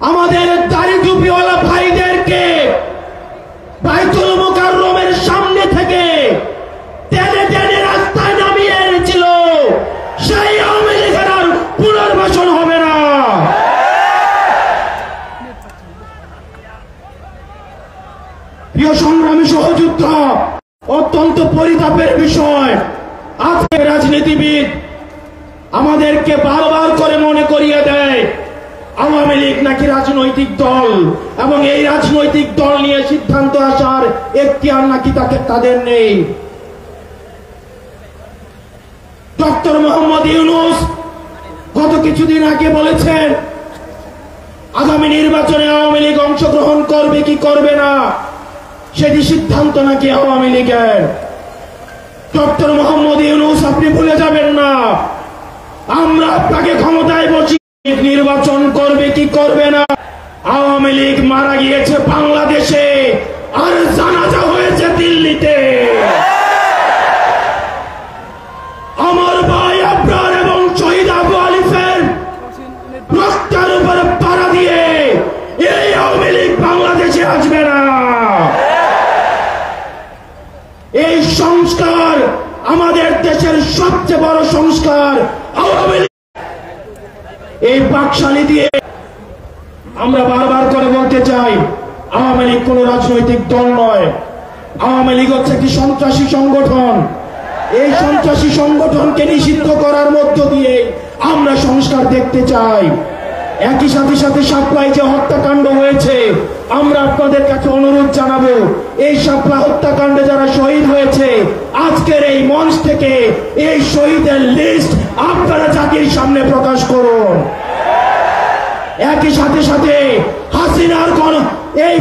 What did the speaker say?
আমাদের দাড়ি টুপিওয়ালা ভাইদেরকে বাইতুল মুকাররমের সামনে থেকে টেনে টেনে রাস্তায় নামিয়ে এনেছিল। সেই আওয়ামী লীগের আর পুনর্বাসন হবে না। প্রিয় সংগ্রামী সহযোদ্ধা, অত্যন্ত পরিতাপের বিষয়, আজকে রাজনীতিবিদ আমাদেরকে বারবার করে মনে করিয়ে দেয় আওয়ামী লীগ নাকি রাজনৈতিক দল, এবং এই রাজনৈতিক দল নিয়ে সিদ্ধান্ত আসার এখতিয়ার নাকি তাদের নেই। ডক্টর মোহাম্মদ ইউনূস গত কিছুদিন আগে বলেছেন আগামী নির্বাচনে আওয়ামী লীগ অংশগ্রহণ করবে কি করবে না সেটি সিদ্ধান্ত নাকি আওয়ামী লীগের। ডক্টর মোহাম্মদ ইউনূস, আপনি ভুলে যাবেন না, আমরা আপনাকে ক্ষমতায় বসিয়ে নির্বাচন করবে কি করবে না। আওয়ামী লীগ মারা গিয়েছে বাংলাদেশে, আর জানাজা হয়েছে দিল্লিতে। আমার ভাই আবরার এবং শহীদ আবু আলিফের রক্তের উপরে পাড়া দিয়ে এই আওয়ামী লীগ বাংলাদেশে আসবে না। এই সংস্কার আমাদের দেশের সবচেয়ে বড় সংস্কার। আওয়ামী লীগ এই বাকশালী দিয়ে আমরা বারবার করে বলতে চাই, আওয়ামী লীগ কোন রাজনৈতিক দল নয়। আওয়ামী লীগ হচ্ছে একটি সন্ত্রাসী সংগঠন। এই সন্ত্রাসী সংগঠনকে নিষিদ্ধ করার মধ্য দিয়ে আমরা সংস্কার দেখতে চাই। একই সাথে সাথে শাপলায় যে হত্যাকাণ্ড হয়েছে, আমরা আপনাদের কাছে অনুরোধ জানাবো, এই শাপলা হত্যাকাণ্ডে যারা শহীদ হয়েছে আজকের এই মঞ্চ থেকে এই শহীদের লিস্ট আপনারা জাতির সামনে প্রকাশ করুন। একই সাথে সাথে হাসিনার এই